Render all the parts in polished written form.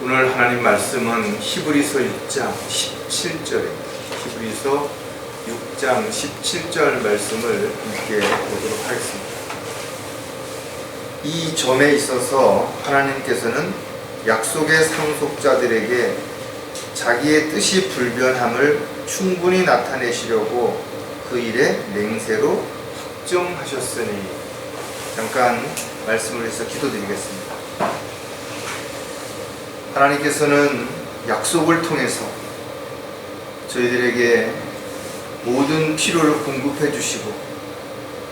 오늘 하나님 말씀은 히브리서 6장 17절입니다. 히브리서 6장 17절 말씀을 함께 보도록 하겠습니다. 이 점에 있어서 하나님께서는 약속의 상속자들에게 자기의 뜻이 불변함을 충분히 나타내시려고 그 일에 맹세로 확정하셨으니, 잠깐 말씀을 해서 기도드리겠습니다. 하나님께서는 약속을 통해서 저희들에게 모든 필요를 공급해 주시고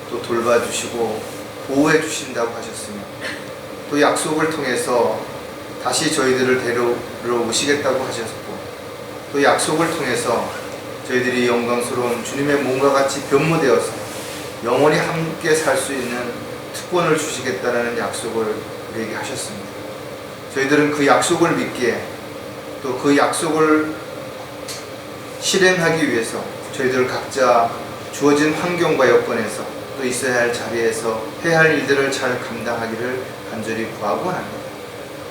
또 돌봐주시고 보호해 주신다고 하셨으며, 또 약속을 통해서 다시 저희들을 데리러 오시겠다고 하셨고, 또 약속을 통해서 저희들이 영광스러운 주님의 몸과 같이 변모되어서 영원히 함께 살 수 있는 특권을 주시겠다는 약속을 우리에게 하셨습니다. 저희들은 그 약속을 믿기에, 또 그 약속을 실행하기 위해서 저희들 각자 주어진 환경과 여건에서 또 있어야 할 자리에서 해야 할 일들을 잘 감당하기를 간절히 구하고 합니다.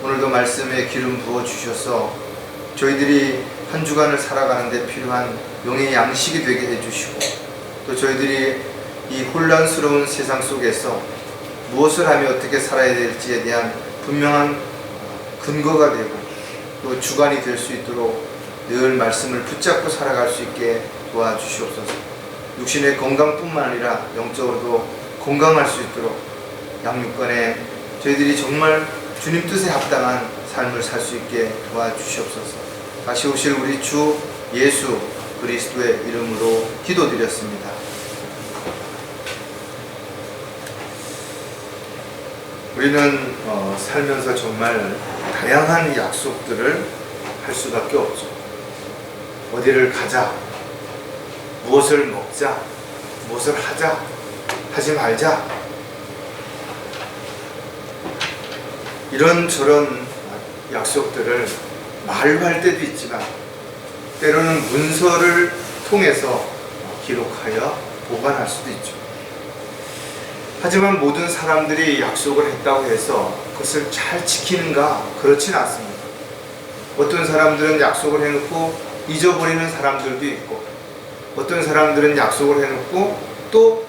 오늘도 말씀에 기름 부어 주셔서 저희들이 한 주간을 살아가는데 필요한 영의 양식이 되게 해주시고, 또 저희들이 이 혼란스러운 세상 속에서 무엇을 하며 어떻게 살아야 될지에 대한 분명한 근거가 되고 또 주관이 될 수 있도록 늘 말씀을 붙잡고 살아갈 수 있게 도와주시옵소서. 육신의 건강뿐만 아니라 영적으로도 건강할 수 있도록 양육간에 저희들이 정말 주님 뜻에 합당한 삶을 살 수 있게 도와주시옵소서. 다시 오실 우리 주 예수 그리스도의 이름으로 기도드렸습니다. 우리는 살면서 정말 다양한 약속들을 할 수밖에 없죠. 어디를 가자, 무엇을 먹자, 무엇을 하자, 하지 말자, 이런저런 약속들을 말로 할 때도 있지만 때로는 문서를 통해서 기록하여 보관할 수도 있죠. 하지만 모든 사람들이 약속을 했다고 해서 그것을 잘 지키는가? 그렇진 않습니다. 어떤 사람들은 약속을 해놓고 잊어버리는 사람들도 있고, 어떤 사람들은 약속을 해놓고 또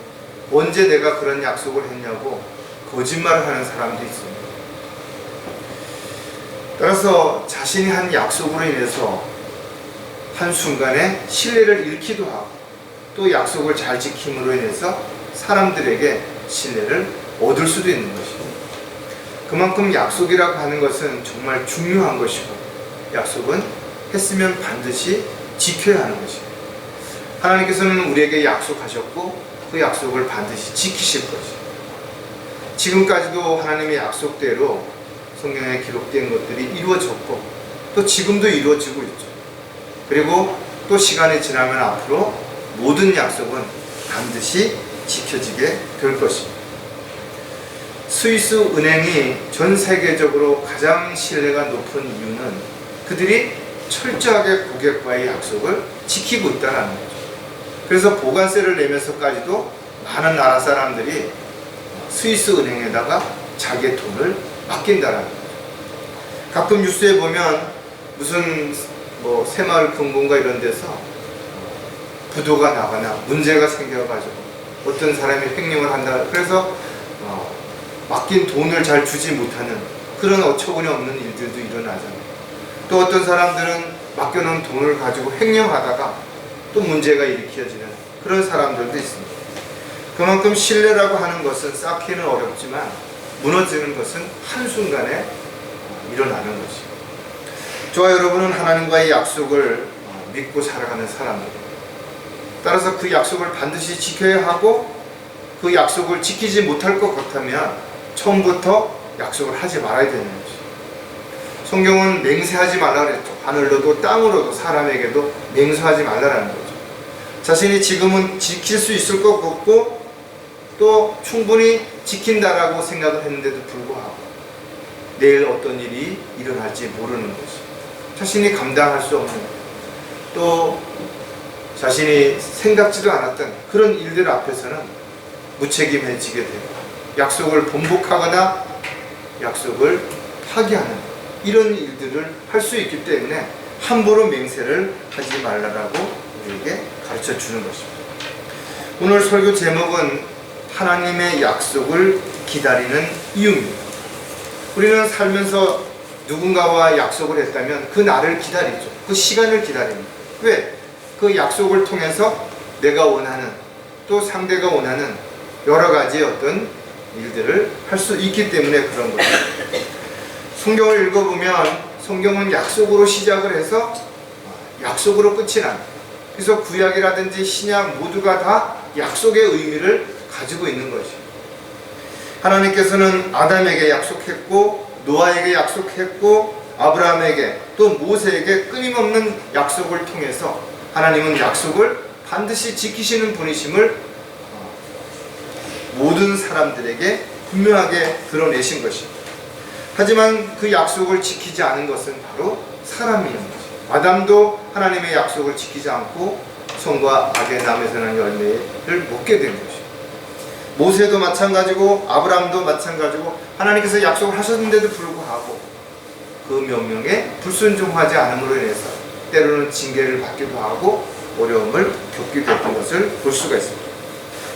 언제 내가 그런 약속을 했냐고 거짓말을 하는 사람도 있습니다. 따라서 자신이 한 약속으로 인해서 한순간에 신뢰를 잃기도 하고, 또 약속을 잘 지킴으로 인해서 사람들에게 신뢰를 얻을 수도 있는 것입니다. 그만큼 약속이라고 하는 것은 정말 중요한 것이고, 약속은 했으면 반드시 지켜야 하는 것입니다. 하나님께서는 우리에게 약속하셨고 그 약속을 반드시 지키실 것입니다. 지금까지도 하나님의 약속대로 성경에 기록된 것들이 이루어졌고, 또 지금도 이루어지고 있죠. 그리고 또 시간이 지나면 앞으로 모든 약속은 반드시 지켜지게 될 것입니다. 스위스 은행이 전 세계적으로 가장 신뢰가 높은 이유는 그들이 철저하게 고객과의 약속을 지키고 있다는 거죠. 그래서 보관세를 내면서까지도 많은 나라 사람들이 스위스 은행에다가 자기의 돈을 맡긴다는 거죠. 가끔 뉴스에 보면 무슨 새마을 금고인가 이런 데서 부도가 나거나 문제가 생겨가지고 어떤 사람이 횡령을 한다. 그래서 맡긴 돈을 잘 주지 못하는 그런 어처구니 없는 일들도 일어나잖아요. 또 어떤 사람들은 맡겨놓은 돈을 가지고 횡령하다가 또 문제가 일으켜지는 그런 사람들도 있습니다. 그만큼 신뢰라고 하는 것은 쌓기는 어렵지만 무너지는 것은 한순간에 일어나는 것입니다. 저와 여러분은 하나님과의 약속을 믿고 살아가는 사람들입니다. 따라서 그 약속을 반드시 지켜야 하고, 그 약속을 지키지 못할 것 같다면 처음부터 약속을 하지 말아야 되는 것입니다. 성경은 맹세하지 말라 그랬죠. 하늘로도 땅으로도 사람에게도 맹세하지 말라라는 거죠. 자신이 지금은 지킬 수 있을 것 같고 또 충분히 지킨다라고 생각을 했는데도 불구하고 내일 어떤 일이 일어날지 모르는 것이, 자신이 감당할 수 없는, 또 자신이 생각지도 않았던 그런 일들 앞에서는 무책임해지게 되고 약속을 번복하거나 약속을 파기하는, 이런 일들을 할 수 있기 때문에 함부로 맹세를 하지 말라라고 우리에게 가르쳐 주는 것입니다. 오늘 설교 제목은 하나님의 약속을 기다리는 이유입니다. 우리는 살면서 누군가와 약속을 했다면 그 날을 기다리죠. 그 시간을 기다립니다. 왜? 그 약속을 통해서 내가 원하는, 또 상대가 원하는 여러 가지 어떤 일들을 할 수 있기 때문에 그런 거죠. 성경을 읽어보면 성경은 약속으로 시작을 해서 약속으로 끝이 납니다. 그래서 구약이라든지 신약 모두가 다 약속의 의미를 가지고 있는 것이죠. 하나님께서는 아담에게 약속했고, 노아에게 약속했고, 아브라함에게 또 모세에게 끊임없는 약속을 통해서 하나님은 약속을 반드시 지키시는 분이심을 모든 사람들에게 분명하게 드러내신 것입니다. 하지만 그 약속을 지키지 않은 것은 바로 사람이었는 것입니다. 아담도 하나님의 약속을 지키지 않고 선과 악의 나무에서 나는 열매를 먹게 된 것입니다. 모세도 마찬가지고 아브라함도 마찬가지고 하나님께서 약속을 하셨는데도 불구하고 그 명령에 불순종하지 않음으로 인해서 때로는 징계를 받기도 하고 어려움을 겪기도 했던 것을 볼 수가 있습니다.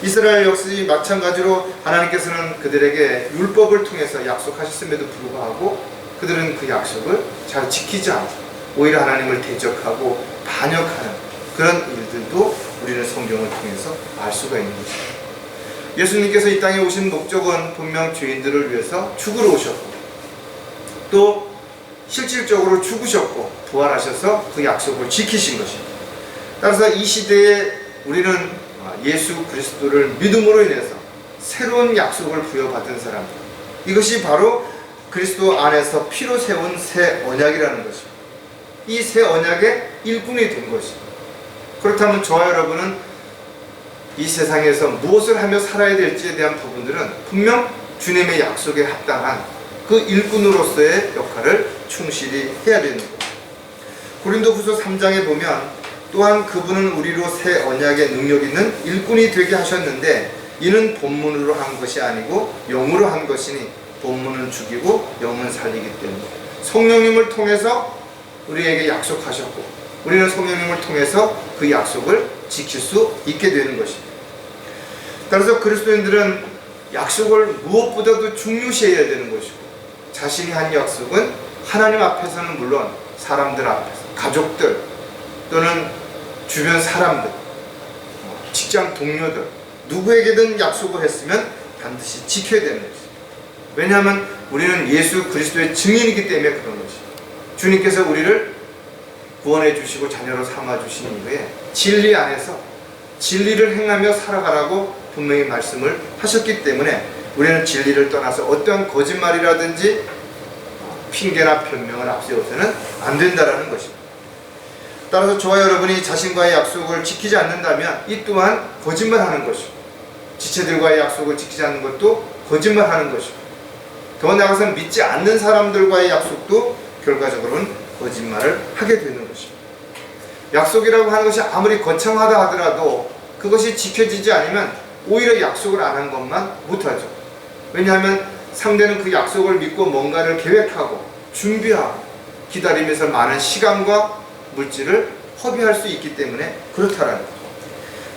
이스라엘 역시 마찬가지로 하나님께서는 그들에게 율법을 통해서 약속하셨음에도 불구하고 그들은 그 약속을 잘 지키지 않고 오히려 하나님을 대적하고 반역하는 그런 일들도 우리는 성경을 통해서 알 수가 있는 것입니다. 예수님께서 이 땅에 오신 목적은 분명 죄인들을 위해서 죽으러 오셨고 또 실질적으로 죽으셨고 부활하셔서 그 약속을 지키신 것입니다. 따라서 이 시대에 우리는 예수 그리스도를 믿음으로 인해서 새로운 약속을 부여받은 사람들, 이것이 바로 그리스도 안에서 피로 세운 새 언약이라는 것입니다. 이 새 언약의 일꾼이 된 것입니다. 그렇다면 저와 여러분은 이 세상에서 무엇을 하며 살아야 될지에 대한 부분들은 분명 주님의 약속에 합당한 그 일꾼으로서의 역할을 충실히 해야 되는 거예요. 고린도후서 3장에 보면 또한 그분은 우리로 새 언약의 능력 있는 일꾼이 되게 하셨는데 이는 본문으로 한 것이 아니고 영으로 한 것이니 본문은 죽이고 영은 살리기 때문에 성령님을 통해서 우리에게 약속하셨고 우리는 성령님을 통해서 그 약속을 지킬 수 있게 되는 것입니다. 따라서 그리스도인들은 약속을 무엇보다도 중요시해야 되는 것이고 자신이 한 약속은 하나님 앞에서는 물론 사람들 앞에서 가족들 또는 주변 사람들, 직장 동료들 누구에게든 약속을 했으면 반드시 지켜야 되는 것입니다. 왜냐하면 우리는 예수 그리스도의 증인이기 때문에 그런 것입니다. 주님께서 우리를 구원해 주시고 자녀로 삼아 주신 이후에 진리 안에서 진리를 행하며 살아가라고 분명히 말씀을 하셨기 때문에 우리는 진리를 떠나서 어떠한 거짓말이라든지 핑계나 변명을 앞세워서는 안 된다라는 것입니다. 따라서 저와 여러분이 자신과의 약속을 지키지 않는다면 이 또한 거짓말하는 것이고 지체들과의 약속을 지키지 않는 것도 거짓말하는 것이고 더 나아가서는 믿지 않는 사람들과의 약속도 결과적으로는 거짓말을 하게 되는 것입니다. 약속이라고 하는 것이 아무리 거창하다 하더라도 그것이 지켜지지 않으면 오히려 약속을 안 한 것만 못하죠. 왜냐하면 상대는 그 약속을 믿고 뭔가를 계획하고 준비하고 기다리면서 많은 시간과 물질을 허비할 수 있기 때문에 그렇다라는 거죠.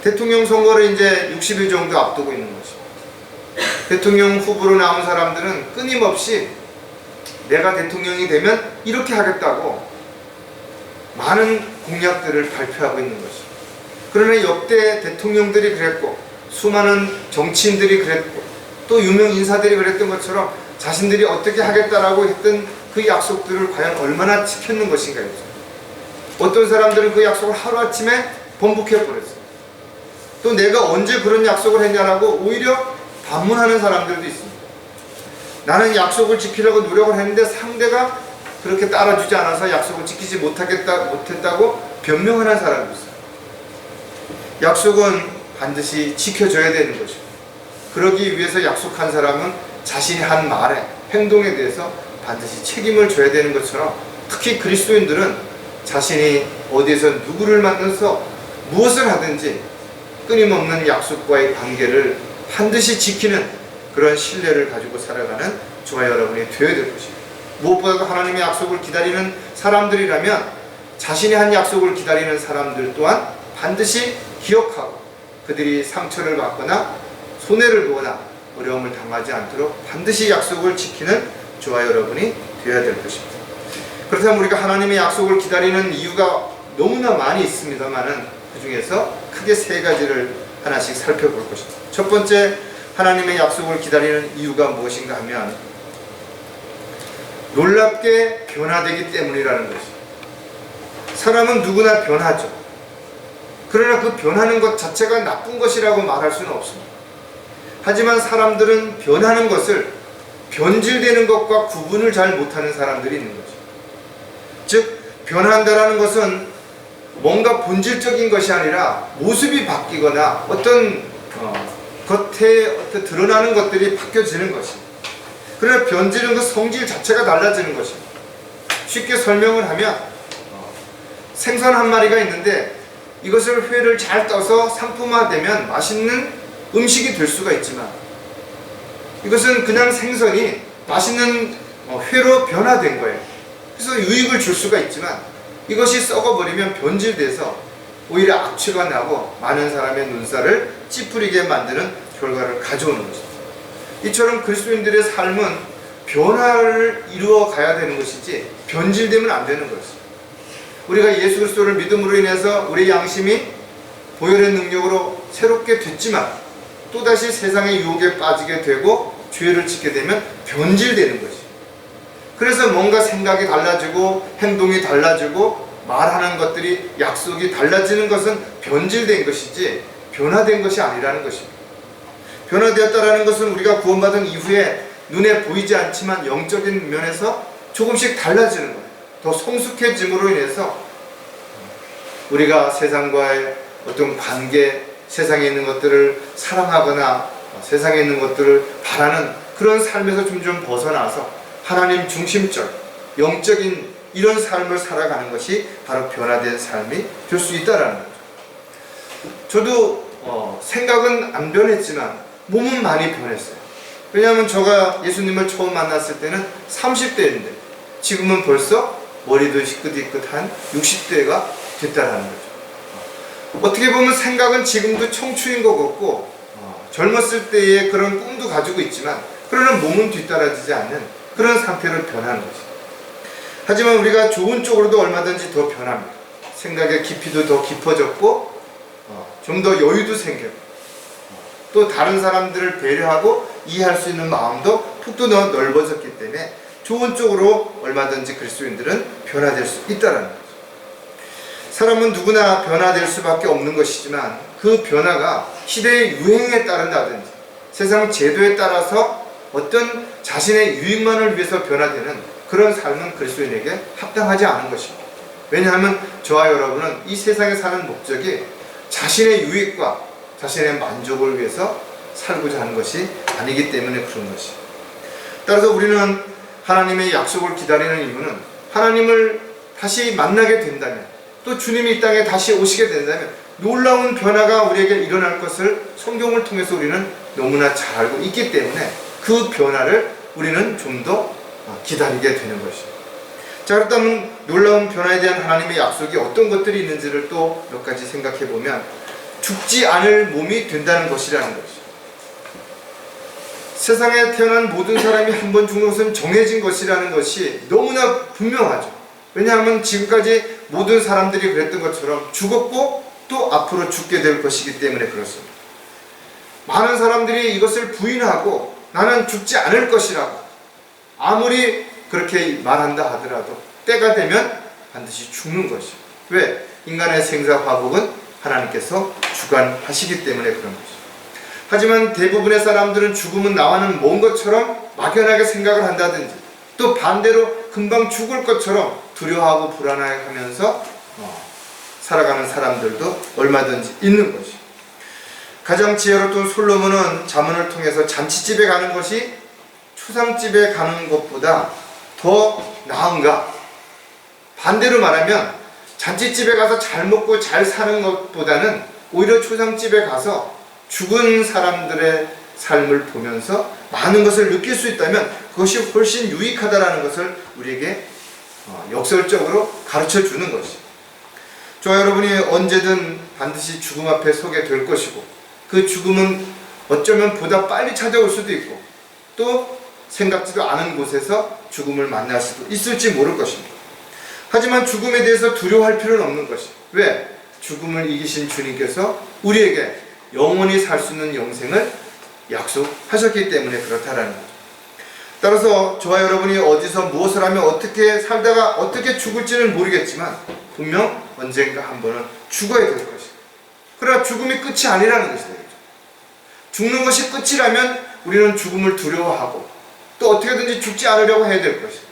대통령 선거를 이제 60일 정도 앞두고 있는 것이죠. 대통령 후보로 나온 사람들은 끊임없이 내가 대통령이 되면 이렇게 하겠다고 많은 공약들을 발표하고 있는 것이죠. 그러나 역대 대통령들이 그랬고 수많은 정치인들이 그랬고 또 유명 인사들이 그랬던 것처럼 자신들이 어떻게 하겠다라고 했던 그 약속들을 과연 얼마나 지켰는 것인가요? 어떤 사람들은 그 약속을 하루아침에 번복해버렸어요. 또 내가 언제 그런 약속을 했냐라고 오히려 반문하는 사람들도 있습니다. 나는 약속을 지키려고 노력을 했는데 상대가 그렇게 따라주지 않아서 약속을 지키지 못했다고 변명하는 사람도 있어요. 약속은 반드시 지켜줘야 되는 것이고 그러기 위해서 약속한 사람은 자신이 한 말에 행동에 대해서 반드시 책임을 져야 되는 것처럼 특히 그리스도인들은 자신이 어디에서 누구를 만나서 무엇을 하든지 끊임없는 약속과의 관계를 반드시 지키는 그런 신뢰를 가지고 살아가는 저와 여러분이 되어야 될 것입니다. 무엇보다도 하나님의 약속을 기다리는 사람들이라면 자신이 한 약속을 기다리는 사람들 또한 반드시 기억하고 그들이 상처를 받거나 손해를 보거나 어려움을 당하지 않도록 반드시 약속을 지키는 저와 여러분이 되어야 될 것입니다. 그렇다면 우리가 하나님의 약속을 기다리는 이유가 너무나 많이 있습니다만은 그 중에서 크게 세 가지를 하나씩 살펴볼 것입니다. 첫 번째, 하나님의 약속을 기다리는 이유가 무엇인가 하면 놀랍게 변화되기 때문이라는 것입니다. 사람은 누구나 변하죠. 그러나 그 변하는 것 자체가 나쁜 것이라고 말할 수는 없습니다. 하지만 사람들은 변하는 것을 변질되는 것과 구분을 잘 못하는 사람들이 있는 거죠. 즉, 변한다라는 것은 뭔가 본질적인 것이 아니라 모습이 바뀌거나 어떤 겉에 드러나는 것들이 바뀌어지는 것입니다. 그러나 변질은 그 성질 자체가 달라지는 것입니다. 쉽게 설명을 하면 생선 한 마리가 있는데 이것을 회를 잘 떠서 상품화되면 맛있는 음식이 될 수가 있지만 이것은 그냥 생선이 맛있는 회로 변화된 거예요. 그래서 유익을 줄 수가 있지만 이것이 썩어버리면 변질돼서 오히려 악취가 나고 많은 사람의 눈살을 찌푸리게 만드는 결과를 가져오는 것입니다. 이처럼 그리스도인들의 삶은 변화를 이루어 가야 되는 것이지 변질되면 안 되는 것입니다. 우리가 예수 그리스도를 믿음으로 인해서 우리의 양심이 보혈의 능력으로 새롭게 됐지만 또다시 세상의 유혹에 빠지게 되고 죄를 짓게 되면 변질되는 것입니다. 그래서 뭔가 생각이 달라지고 행동이 달라지고 말하는 것들이 약속이 달라지는 것은 변질된 것이지 변화된 것이 아니라는 것입니다. 변화되었다라는 것은 우리가 구원받은 이후에 눈에 보이지 않지만 영적인 면에서 조금씩 달라지는 거예요. 더 성숙해짐으로 인해서 우리가 세상과의 어떤 관계, 세상에 있는 것들을 사랑하거나 세상에 있는 것들을 바라는 그런 삶에서 좀 벗어나서 하나님 중심적, 영적인 이런 삶을 살아가는 것이 바로 변화된 삶이 될 수 있다라는 거죠. 저도 생각은 안 변했지만 몸은 많이 변했어요. 왜냐하면 제가 예수님을 처음 만났을 때는 30대인데 지금은 벌써 머리도 희끗희끗한 60대가 됐다라는 거죠. 어떻게 보면 생각은 지금도 청춘인 것 같고 젊었을 때의 그런 꿈도 가지고 있지만 그러나 몸은 뒤따라지지 않는 그런 상태로 변하는 거죠. 하지만 우리가 좋은 쪽으로도 얼마든지 더 변합니다. 생각의 깊이도 더 깊어졌고 좀 더 여유도 생겼고 또 다른 사람들을 배려하고 이해할 수 있는 마음도 푹도 더 넓어졌기 때문에 좋은 쪽으로 얼마든지 그리스도인들은 변화될 수 있다는 거죠. 사람은 누구나 변화될 수밖에 없는 것이지만 그 변화가 시대의 유행에 따른다든지 세상 제도에 따라서 어떤 자신의 유익만을 위해서 변화되는 그런 삶은 그리스도인에게 합당하지 않은 것입니다. 왜냐하면 저와 여러분은 이 세상에 사는 목적이 자신의 유익과 자신의 만족을 위해서 살고자 하는 것이 아니기 때문에 그런 것입니다. 따라서 우리는 하나님의 약속을 기다리는 이유는 하나님을 다시 만나게 된다면 또 주님이 이 땅에 다시 오시게 된다면 놀라운 변화가 우리에게 일어날 것을 성경을 통해서 우리는 너무나 잘 알고 있기 때문에 그 변화를 우리는 좀 더 기다리게 되는 것입니다. 자, 그렇다면 놀라운 변화에 대한 하나님의 약속이 어떤 것들이 있는지를 또 몇 가지 생각해 보면 죽지 않을 몸이 된다는 것이라는 것이죠. 세상에 태어난 모든 사람이 한 번 죽는 것은 정해진 것이라는 것이 너무나 분명하죠. 왜냐하면 지금까지 모든 사람들이 그랬던 것처럼 죽었고 또 앞으로 죽게 될 것이기 때문에 그렇습니다. 많은 사람들이 이것을 부인하고 나는 죽지 않을 것이라고 아무리 그렇게 말한다 하더라도 때가 되면 반드시 죽는 것이죠. 왜? 인간의 생사화복은 하나님께서 주관하시기 때문에 그런 것이죠. 하지만 대부분의 사람들은 죽음은 나와는 먼 것처럼 막연하게 생각을 한다든지 또 반대로 금방 죽을 것처럼 두려워하고 불안해하면서 살아가는 사람들도 얼마든지 있는 것이죠. 가장 지혜로웠던 솔로몬은 잠언을 통해서 잔치집에 가는 것이 초상집에 가는 것보다 더 나은가? 반대로 말하면 잔치집에 가서 잘 먹고 잘 사는 것보다는 오히려 초상집에 가서 죽은 사람들의 삶을 보면서 많은 것을 느낄 수 있다면 그것이 훨씬 유익하다라는 것을 우리에게 역설적으로 가르쳐 주는 것이죠. 저와 여러분이 언제든 반드시 죽음 앞에 서게 될 것이고, 그 죽음은 어쩌면 보다 빨리 찾아올 수도 있고, 또 생각지도 않은 곳에서 죽음을 만날 수도 있을지 모를 것입니다. 하지만 죽음에 대해서 두려워할 필요는 없는 것이, 왜? 죽음을 이기신 주님께서 우리에게 영원히 살 수 있는 영생을 약속하셨기 때문에 그렇다라는 거죠. 따라서 저와 여러분이 어디서 무엇을 하면 어떻게 살다가 어떻게 죽을지는 모르겠지만 분명 언젠가 한 번은 죽어야 될 것이다. 그러나 죽음이 끝이 아니라는 것이다. 죽는 것이 끝이라면 우리는 죽음을 두려워하고 또 어떻게든지 죽지 않으려고 해야 될 것이다.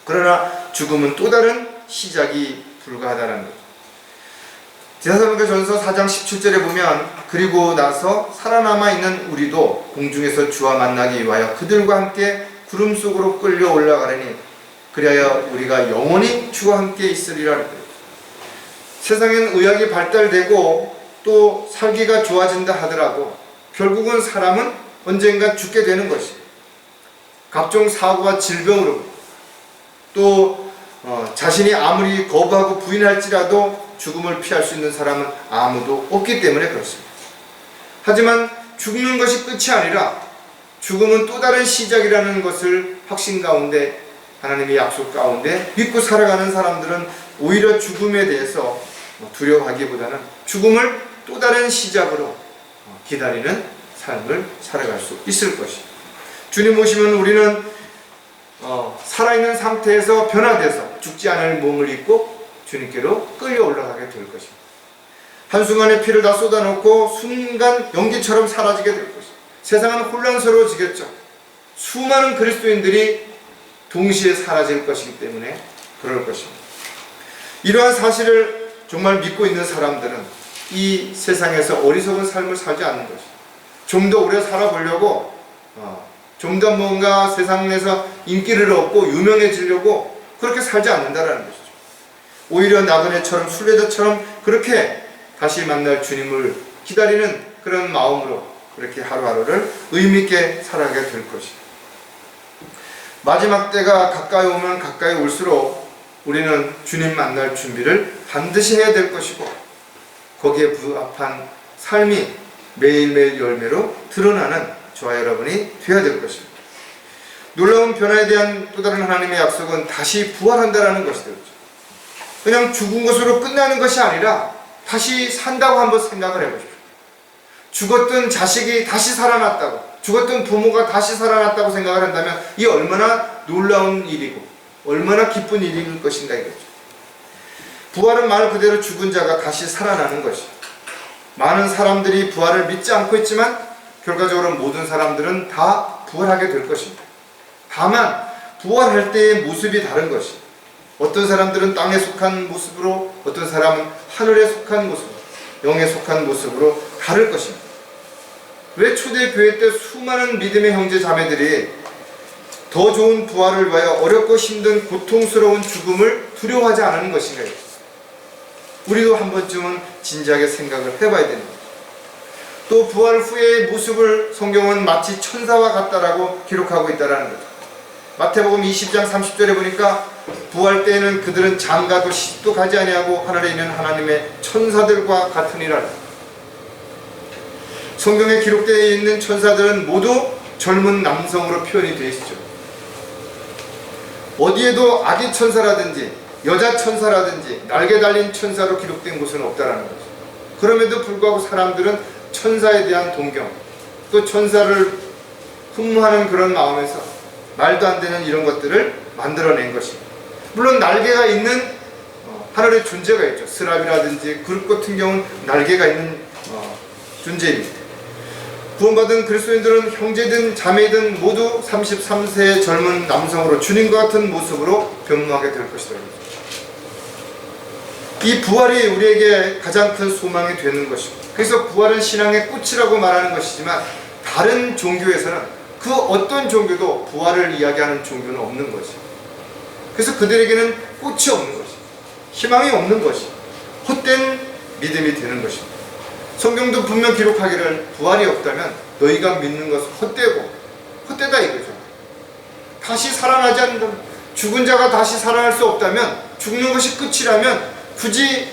그러나 죽음은 또 다른 시작이 불가하다는 거죠. 데살로니가전서 4장 17절에 보면, 그리고 나서 살아남아 있는 우리도 공중에서 주와 만나기 위하여 그들과 함께 구름 속으로 끌려 올라가려니 그리하여 우리가 영원히 주와 함께 있으리라. 세상엔 의학이 발달되고 또 살기가 좋아진다 하더라도 결국은 사람은 언젠가 죽게 되는 것이, 각종 사고와 질병으로 또 자신이 아무리 거부하고 부인할지라도 죽음을 피할 수 있는 사람은 아무도 없기 때문에 그렇습니다. 하지만 죽는 것이 끝이 아니라 죽음은 또 다른 시작이라는 것을 확신 가운데, 하나님의 약속 가운데 믿고 살아가는 사람들은 오히려 죽음에 대해서 두려워하기보다는 죽음을 또 다른 시작으로 기다리는 삶을 살아갈 수 있을 것입니다. 주님 오시면 우리는 살아있는 상태에서 변화돼서 죽지 않을 몸을 입고 주님께로 끌려 올라가게 될 것입니다. 한순간에 피를 다 쏟아놓고 순간 연기처럼 사라지게 될 것입니다. 세상은 혼란스러워지겠죠. 수많은 그리스도인들이 동시에 사라질 것이기 때문에 그럴 것입니다. 이러한 사실을 정말 믿고 있는 사람들은 이 세상에서 어리석은 삶을 살지 않는 것입니다. 좀 더 오래 살아보려고 좀 더 뭔가 세상 내에서 인기를 얻고 유명해지려고 그렇게 살지 않는다라는 것이죠. 오히려 나그네처럼 순례자처럼 그렇게 다시 만날 주님을 기다리는 그런 마음으로 그렇게 하루하루를 의미있게 살아가게 될 것입니다. 마지막 때가 가까이 오면 가까이 올수록 우리는 주님 만날 준비를 반드시 해야 될 것이고, 거기에 부합한 삶이 매일매일 열매로 드러나는 저와 여러분이 되어야 될 것입니다. 놀라운 변화에 대한 또 다른 하나님의 약속은 다시 부활한다라는 것이죠. 그냥 죽은 것으로 끝나는 것이 아니라 다시 산다고 한번 생각을 해보십시오. 죽었던 자식이 다시 살아났다고, 죽었던 부모가 다시 살아났다고 생각을 한다면 이 얼마나 놀라운 일이고 얼마나 기쁜 일일 것인가 이거죠. 부활은 말 그대로 죽은 자가 다시 살아나는 것이, 많은 사람들이 부활을 믿지 않고 있지만 결과적으로 모든 사람들은 다 부활하게 될 것입니다. 다만 부활할 때의 모습이 다른 것이, 어떤 사람들은 땅에 속한 모습으로, 어떤 사람은 하늘에 속한 모습으로, 영에 속한 모습으로 다를 것입니다. 왜 초대교회 때 수많은 믿음의 형제 자매들이 더 좋은 부활을 위하여 어렵고 힘든 고통스러운 죽음을 두려워하지 않는 것인가요? 우리도 한 번쯤은 진지하게 생각을 해봐야 되는 거죠. 또 부활 후의 모습을 성경은 마치 천사와 같다라고 기록하고 있다는 거죠. 마태복음 20장 30절에 보니까 부활 때에는 그들은 장가도 시집도 가지 아니하고 하늘에 있는 하나님의 천사들과 같으니라. 성경에 기록되어 있는 천사들은 모두 젊은 남성으로 표현이 되어 있죠. 어디에도 아기 천사라든지 여자 천사라든지 날개 달린 천사로 기록된 곳은 없다라는 거죠. 그럼에도 불구하고 사람들은 천사에 대한 동경, 또 천사를 흠모하는 그런 마음에서 말도 안 되는 이런 것들을 만들어낸 것입니다. 물론 날개가 있는 하늘의 존재가 있죠. 스랍이라든지 그룹 같은 경우는 날개가 있는 존재입니다. 구원받은 그리스도인들은 형제든 자매든 모두 33세의 젊은 남성으로 주님과 같은 모습으로 변모하게 될 것이다. 이 부활이 우리에게 가장 큰 소망이 되는 것입니다. 그래서 부활은 신앙의 꽃이라고 말하는 것이지만 다른 종교에서는 그 어떤 종교도 부활을 이야기하는 종교는 없는 것입니다. 그래서 그들에게는 꽃이 없는 것입니다. 희망이 없는 것입니다. 헛된 믿음이 되는 것입니다. 성경도 분명 기록하기를 부활이 없다면 너희가 믿는 것은 헛되다 이거죠. 다시 살아나지 않는다면, 죽은 자가 다시 살아날 수 없다면, 죽는 것이 끝이라면 굳이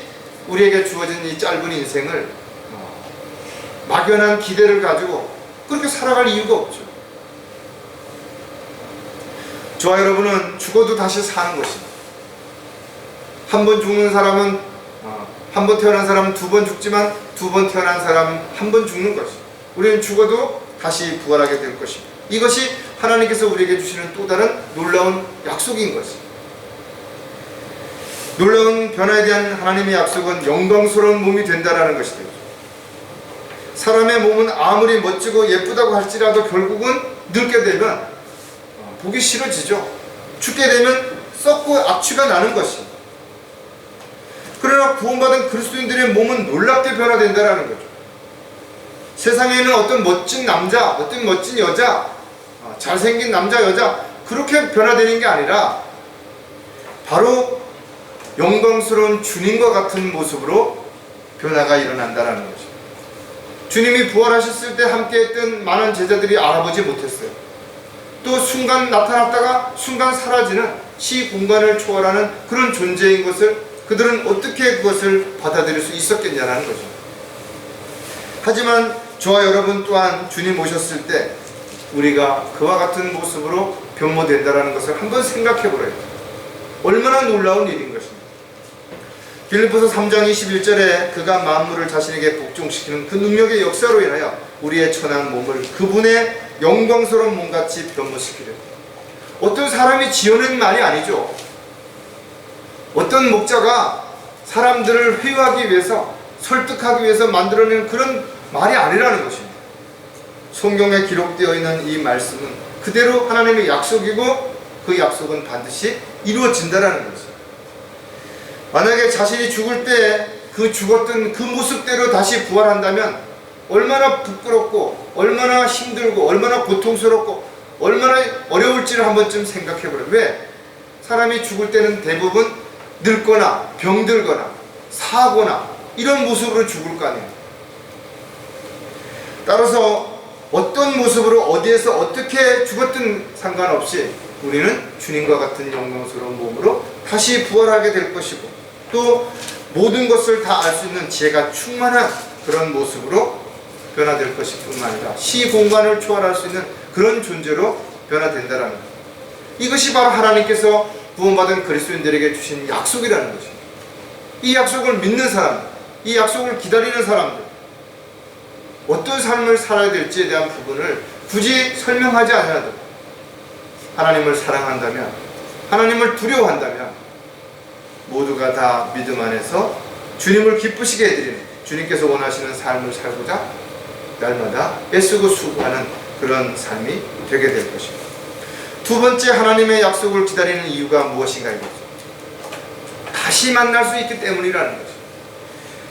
우리에게 주어진 이 짧은 인생을 막연한 기대를 가지고 그렇게 살아갈 이유가 없죠. 저와 여러분은 죽어도 다시 사는 것입니다. 한 번 죽는 사람은 한 번 태어난 사람은 두 번 죽지만 두 번 태어난 사람은 한 번 죽는 것입니다. 우리는 죽어도 다시 부활하게 될 것입니다. 이것이 하나님께서 우리에게 주시는 또 다른 놀라운 약속인 것입니다. 놀라운 변화에 대한 하나님의 약속은 영광스러운 몸이 된다는 것이 되죠. 사람의 몸은 아무리 멋지고 예쁘다고 할지라도 결국은 늙게 되면 보기 싫어지죠. 죽게 되면 썩고 악취가 나는 것입니다. 그러나 구원받은 그리스도인들의 몸은 놀랍게 변화된다는 거죠. 세상에는 어떤 멋진 남자, 어떤 멋진 여자, 잘생긴 남자, 여자 그렇게 변화되는 게 아니라 바로 영광스러운 주님과 같은 모습으로 변화가 일어난다는 거죠. 주님이 부활하셨을 때 함께했던 많은 제자들이 알아보지 못했어요. 또 순간 나타났다가 순간 사라지는 시공간을 초월하는 그런 존재인 것을 그들은 어떻게 그것을 받아들일 수 있었겠냐는 거죠. 하지만 저와 여러분 또한 주님 오셨을 때 우리가 그와 같은 모습으로 변모된다는 것을 한번 생각해 보래요. 얼마나 놀라운 일인 것입니다. 빌립보서 3장 21절에 그가 만물을 자신에게 복종시키는 그 능력의 역사로 인하여 우리의 천한 몸을 그분의 영광스러운 몸같이 변모시키려. 어떤 사람이 지어낸 말이 아니죠. 어떤 목자가 사람들을 회유하기 위해서 설득하기 위해서 만들어낸 그런 말이 아니라는 것입니다. 성경에 기록되어 있는 이 말씀은 그대로 하나님의 약속이고 그 약속은 반드시 이루어진다는 것입니다. 만약에 자신이 죽을 때 그 죽었던 그 모습대로 다시 부활한다면 얼마나 부끄럽고 얼마나 힘들고 얼마나 고통스럽고 얼마나 어려울지를 한 번쯤 생각해 보래요. 왜? 사람이 죽을 때는 대부분 늙거나 병들거나 사거나 이런 모습으로 죽을 거 아니에요. 따라서 어떤 모습으로 어디에서 어떻게 죽었든 상관없이 우리는 주님과 같은 영광스러운 몸으로 다시 부활하게 될 것이고 또 모든 것을 다 알 수 있는 지혜가 충만한 그런 모습으로 변화될 것일 뿐만 아니라 시공간을 초월할 수 있는 그런 존재로 변화된다는 것. 이것이 바로 하나님께서 구원받은 그리스도인들에게 주신 약속이라는 것입니다. 이 약속을 믿는 사람들, 이 약속을 기다리는 사람들, 어떤 삶을 살아야 될지에 대한 부분을 굳이 설명하지 않아도 하나님을 사랑한다면, 하나님을 두려워한다면 모두가 다 믿음 안에서 주님을 기쁘시게 해드리는, 주님께서 원하시는 삶을 살고자 날마다 애쓰고 수고하는 그런 삶이 되게 될 것입니다. 두 번째, 하나님의 약속을 기다리는 이유가 무엇인가 이거죠. 다시 만날 수 있기 때문이라는 거죠.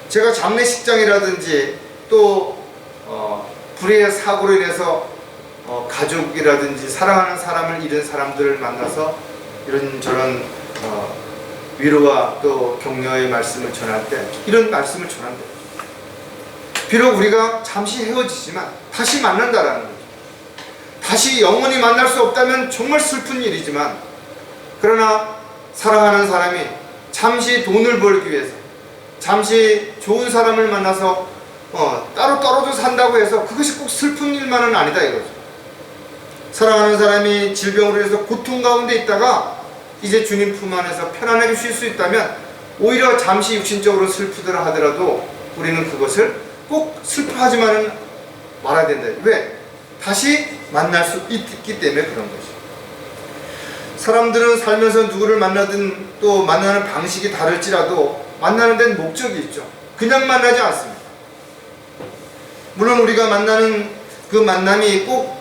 제가 장례식장이라든지 또 불의의 사고로 인해서 가족이라든지 사랑하는 사람을 잃은 사람들을 만나서 이런저런 위로와 또 격려의 말씀을 전할 때 이런 말씀을 전한다. 비록 우리가 잠시 헤어지지만 다시 만난다라는 거죠. 다시 영원히 만날 수 없다면 정말 슬픈 일이지만, 그러나 사랑하는 사람이 잠시 돈을 벌기 위해서, 잠시 좋은 사람을 만나서 따로 떨어져 산다고 해서 그것이 꼭 슬픈 일만은 아니다 이거죠. 사랑하는 사람이 질병으로 해서 고통 가운데 있다가 이제 주님 품 안에서 편안하게 쉴 수 있다면 오히려 잠시 육신적으로 슬프더라 하더라도 우리는 그것을 꼭 슬퍼하지만은 말아야 된다. 왜? 다시 만날 수 있기 때문에 그런 것이. 사람들은 살면서 누구를 만나든 또 만나는 방식이 다를지라도 만나는 데는 목적이 있죠. 그냥 만나지 않습니다. 물론 우리가 만나는 그 만남이 꼭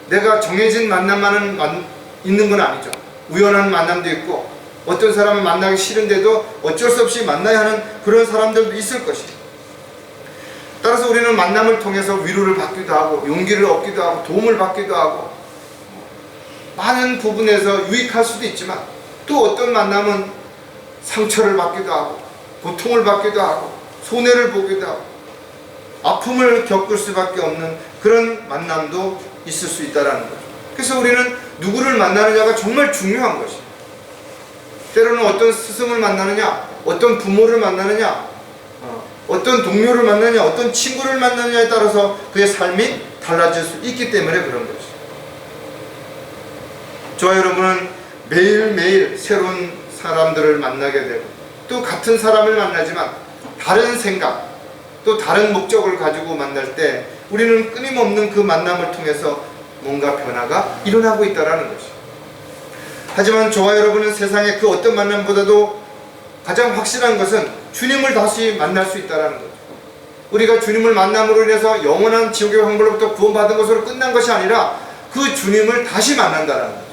내가 정해진 만남만은 있는 건 아니죠. 우연한 만남도 있고 어떤 사람을 만나기 싫은데도 어쩔 수 없이 만나야 하는 그런 사람들도 있을 것입니다. 따라서 우리는 만남을 통해서 위로를 받기도 하고 용기를 얻기도 하고 도움을 받기도 하고 많은 부분에서 유익할 수도 있지만 또 어떤 만남은 상처를 받기도 하고 고통을 받기도 하고 손해를 보기도 하고 아픔을 겪을 수밖에 없는 그런 만남도 있을 수 있다는 거죠. 그래서 우리는 누구를 만나느냐가 정말 중요한 것이에요. 때로는 어떤 스승을 만나느냐, 어떤 부모를 만나느냐, 어떤 동료를 만나느냐, 어떤 친구를 만나느냐에 따라서 그의 삶이 달라질 수 있기 때문에 그런 것이죠. 저와 여러분은 매일매일 새로운 사람들을 만나게 되고 또 같은 사람을 만나지만 다른 생각, 또 다른 목적을 가지고 만날 때 우리는 끊임없는 그 만남을 통해서 뭔가 변화가 일어나고 있다는 것이죠. 하지만 저와 여러분은 세상의 그 어떤 만남보다도 가장 확실한 것은 주님을 다시 만날 수 있다는 거죠. 우리가 주님을 만남으로 인해서 영원한 지옥의 황불로부터 구원받은 것으로 끝난 것이 아니라 그 주님을 다시 만난다는 거죠.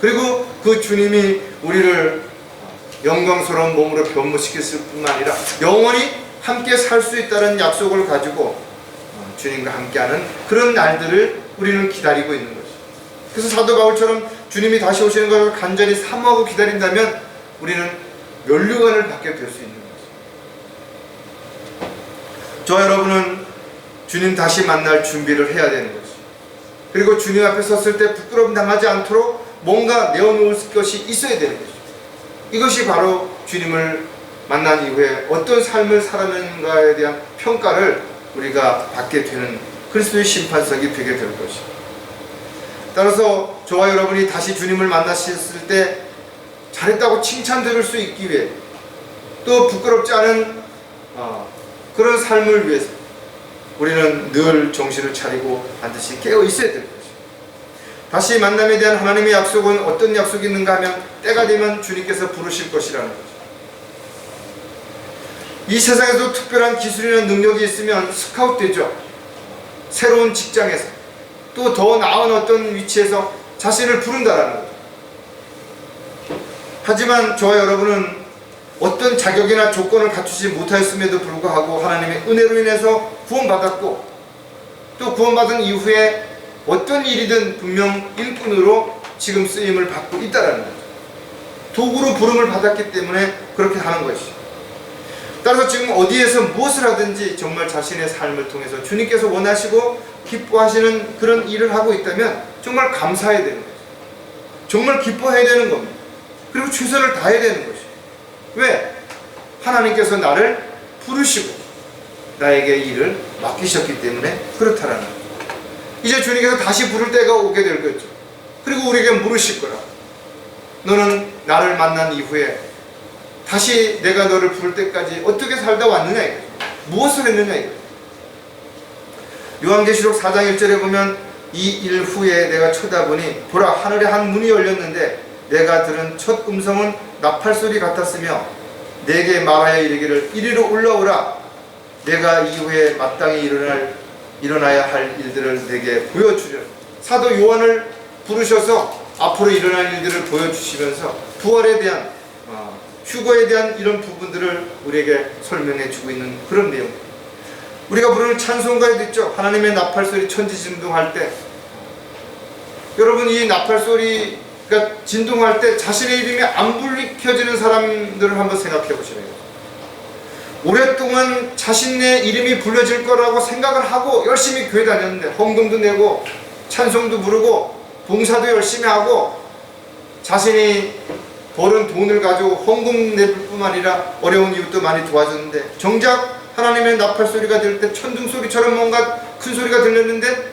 그리고 그 주님이 우리를 영광스러운 몸으로 변모시켰을 뿐만 아니라 영원히 함께 살 수 있다는 약속을 가지고 주님과 함께하는 그런 날들을 우리는 기다리고 있는 거죠. 그래서 사도 바울처럼 주님이 다시 오시는 것을 간절히 사모하고 기다린다면 우리는 면류관을 받게 될 수 있는 거죠. 저와 여러분은 주님 다시 만날 준비를 해야 되는 거죠. 그리고 주님 앞에 섰을 때 부끄러움 당하지 않도록 뭔가 내어놓을 것이 있어야 되는 거죠. 이것이 바로 주님을 만난 이후에 어떤 삶을 살았는가에 대한 평가를 우리가 받게 되는 그리스도의 심판석이 되게 될 것이죠. 따라서 저와 여러분이 다시 주님을 만나셨을 때 잘했다고 칭찬 들을 수 있기 위해 또 부끄럽지 않은 그런 삶을 위해서 우리는 늘 정신을 차리고 반드시 깨어 있어야 될 것이죠. 다시 만남에 대한 하나님의 약속은 어떤 약속이 있는가 하면 때가 되면 주님께서 부르실 것이라는 거죠. 이 세상에도 특별한 기술이나 능력이 있으면 스카웃되죠. 새로운 직장에서 또 더 나은 어떤 위치에서 자신을 부른다라는 거죠. 하지만 저와 여러분은 어떤 자격이나 조건을 갖추지 못하였음에도 불구하고 하나님의 은혜로 인해서 구원받았고 또 구원받은 이후에 어떤 일이든 분명 일꾼으로 지금 쓰임을 받고 있다는 거죠. 도구로 부름을 받았기 때문에 그렇게 하는 것이죠. 따라서 지금 어디에서 무엇을 하든지 정말 자신의 삶을 통해서 주님께서 원하시고 기뻐하시는 그런 일을 하고 있다면 정말 감사해야 되는 거죠. 정말 기뻐해야 되는 겁니다. 그리고 최선을 다해야 되는 것이죠. 왜? 하나님께서 나를 부르시고 나에게 일을 맡기셨기 때문에 그렇다라는 거죠. 이제 주님께서 다시 부를 때가 오게 될 거죠. 그리고 우리에게 물으실 거라. 너는 나를 만난 이후에 다시 내가 너를 부를 때까지 어떻게 살다 왔느냐 이거죠. 무엇을 했느냐 이거죠. 요한계시록 4장 1절에 보면 이 일 후에 내가 쳐다보니 보라 하늘에 한 문이 열렸는데 내가 들은 첫 음성은 나팔소리 같았으며 내게 말하여 이르기를 이리로 올라오라. 내가 이후에 마땅히 일어나야 할 일들을 내게 보여주려. 사도 요한을 부르셔서 앞으로 일어날 일들을 보여주시면서 부활에 대한 휴거에 대한 이런 부분들을 우리에게 설명해 주고 있는 그런 내용. 우리가 부르는 찬송가에도 있죠. 하나님의 나팔소리 천지 진동할 때 여러분 이 나팔소리가 진동할 때 자신의 이름이 안 불리켜지는 사람들을 한번 생각해 보시래요. 오랫동안 자신의 이름이 불려질 거라고 생각을 하고 열심히 교회 다녔는데 헌금도 내고 찬송도 부르고 봉사도 열심히 하고 자신이 벌은 돈을 가지고 헌금 낼 뿐만 아니라 어려운 이웃도 많이 도와줬는데 정작 하나님의 나팔소리가 들릴 때 천둥소리처럼 뭔가 큰 소리가 들렸는데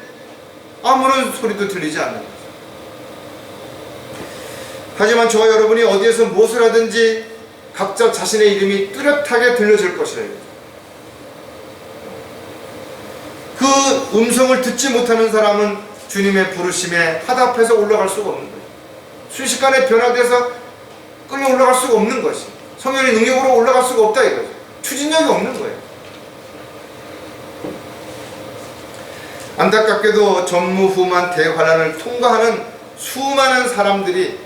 아무런 소리도 들리지 않는 거죠. 하지만 저와 여러분이 어디에서 무엇을 하든지 각자 자신의 이름이 뚜렷하게 들려질 것이라. 그 음성을 듣지 못하는 사람은 주님의 부르심에 화답해서 올라갈 수가 없는 거예요. 순식간에 변화돼서 끌려 올라갈 수가 없는 것이. 성령의 능력으로 올라갈 수가 없다 이거죠. 추진력이 없는 거예요. 안타깝게도 전무후무한 대환란을 통과하는 수많은 사람들이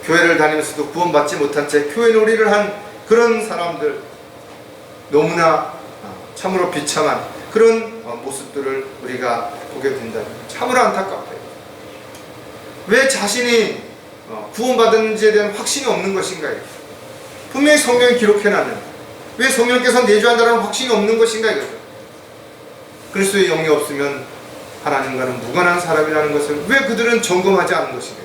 교회를 다니면서도 구원받지 못한 채 교회 놀이를 한 그런 사람들, 너무나 참으로 비참한 그런 모습들을 우리가 보게 된다면 참으로 안타깝다. 왜 자신이 구원받았는지에 대한 확신이 없는 것인가요? 분명히 성경에 기록해놨는 왜 성령께서 내주한다는 확신이 없는 것인가 이거죠. 그리스도의 영이 없으면 하나님과는 무관한 사람이라는 것을 왜 그들은 점검하지 않은 것인가?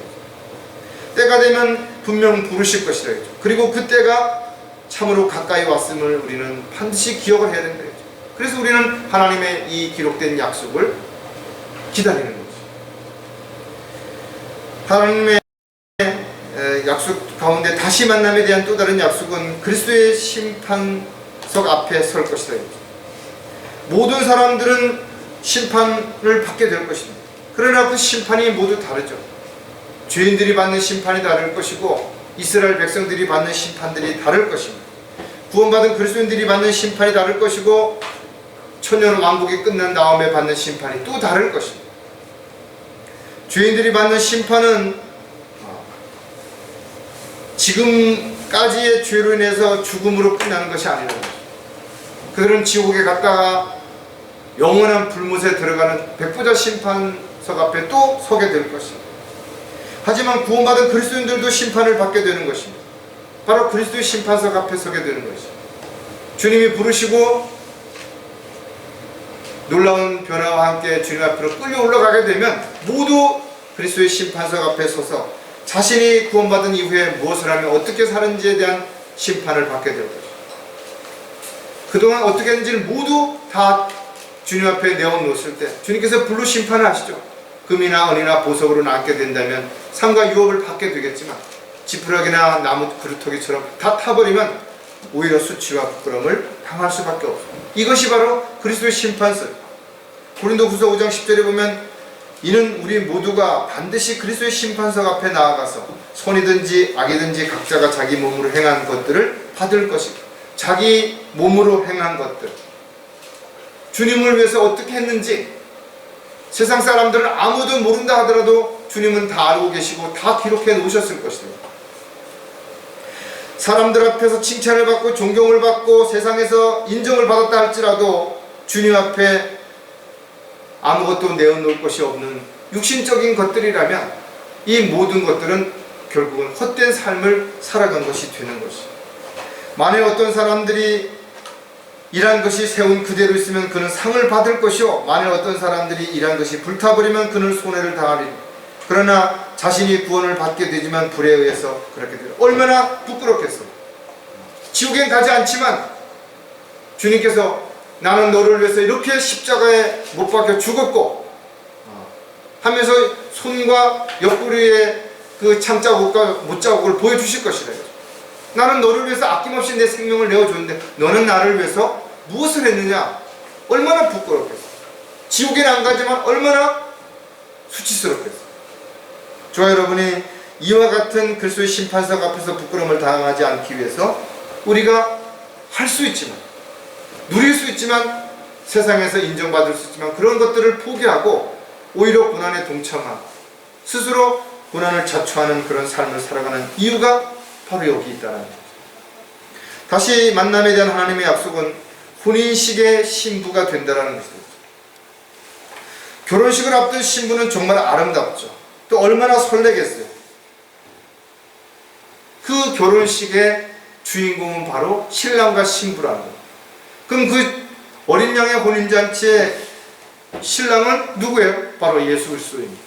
때가 되면 분명 부르실 것이라 했죠. 그리고 그 때가 참으로 가까이 왔음을 우리는 반드시 기억을 해야 된다 했죠. 그래서 우리는 하나님의 이 기록된 약속을 기다리는 거죠. 하나님의 약속 가운데 다시 만남에 대한 또 다른 약속은 그리스도의 심판석 앞에 설 것이라 했죠. 모든 사람들은 심판을 받게 될 것입니다. 그러나 그 심판이 모두 다르죠. 죄인들이 받는 심판이 다를 것이고 이스라엘 백성들이 받는 심판들이 다를 것입니다. 구원받은 그리스도인들이 받는 심판이 다를 것이고 천년 왕국이 끝난 다음에 받는 심판이 또 다를 것입니다. 죄인들이 받는 심판은 지금까지의 죄로 인해서 죽음으로 끝나는 것이 아니라는 것입니다. 그들은 지옥에 갔다가 영원한 불못에 들어가는 백부자 심판석 앞에 또 서게 될 것입니다. 하지만 구원받은 그리스도인들도 심판을 받게 되는 것입니다. 바로 그리스도의 심판석 앞에 서게 되는 것입니다. 주님이 부르시고 놀라운 변화와 함께 주님 앞으로 끌려 올라가게 되면 모두 그리스도의 심판석 앞에 서서 자신이 구원받은 이후에 무엇을 하며 어떻게 사는지에 대한 심판을 받게 될 것입니다. 그동안 어떻게 했는지를 모두 다 주님 앞에 내어놓았을 때 주님께서 불로 심판을 하시죠. 금이나 은이나 보석으로 남게 된다면 상과 유업을 받게 되겠지만 지푸라기나 나무 그루터기처럼 다 타버리면 오히려 수치와 부끄러움을 당할 수밖에 없습니다. 이것이 바로 그리스도의 심판석. 고린도후서 5장 10절에 보면 이는 우리 모두가 반드시 그리스도의 심판석 앞에 나아가서 선이든지 악이든지 각자가 자기 몸으로 행한 것들을 받을 것이다. 자기 몸으로 행한 것들, 주님을 위해서 어떻게 했는지 세상 사람들은 아무도 모른다 하더라도 주님은 다 알고 계시고 다 기록해 놓으셨을 것입니다. 사람들 앞에서 칭찬을 받고 존경을 받고 세상에서 인정을 받았다 할지라도 주님 앞에 아무것도 내어놓을 것이 없는 육신적인 것들이라면 이 모든 것들은 결국은 헛된 삶을 살아간 것이 되는 것입니다. 만일 어떤 사람들이 일한 것이 세운 그대로 있으면 그는 상을 받을 것이요 만일 어떤 사람들이 일한 것이 불타버리면 그는 손해를 당하리니 그러나 자신이 구원을 받게 되지만 불에 의해서 그렇게 돼요. 얼마나 부끄럽겠어. 지옥엔 가지 않지만 주님께서 나는 너를 위해서 이렇게 십자가에 못 박혀 죽었고 하면서 손과 옆구리에 그 창자국과 못자국을 보여주실 것이다. 나는 너를 위해서 아낌없이 내 생명을 내어줬는데 너는 나를 위해서 무엇을 했느냐? 얼마나 부끄럽겠어. 지옥에는 안 가지만 얼마나 수치스럽겠어. 저와 여러분이 이와 같은 그리스도의 심판석 앞에서 부끄러움을 당하지 않기 위해서 우리가 할 수 있지만 누릴 수 있지만 세상에서 인정받을 수 있지만 그런 것들을 포기하고 오히려 고난에 동참하고 스스로 고난을 자초하는 그런 삶을 살아가는 이유가 바로 여기 있다는 거죠. 다시 만남에 대한 하나님의 약속은 혼인식의 신부가 된다는 것이죠. 결혼식을 앞둔 신부는 정말 아름답죠. 또 얼마나 설레겠어요. 그 결혼식의 주인공은 바로 신랑과 신부라는 거예요. 그럼 그 어린 양의 혼인잔치의 신랑은 누구예요? 바로 예수 그리스도입니다.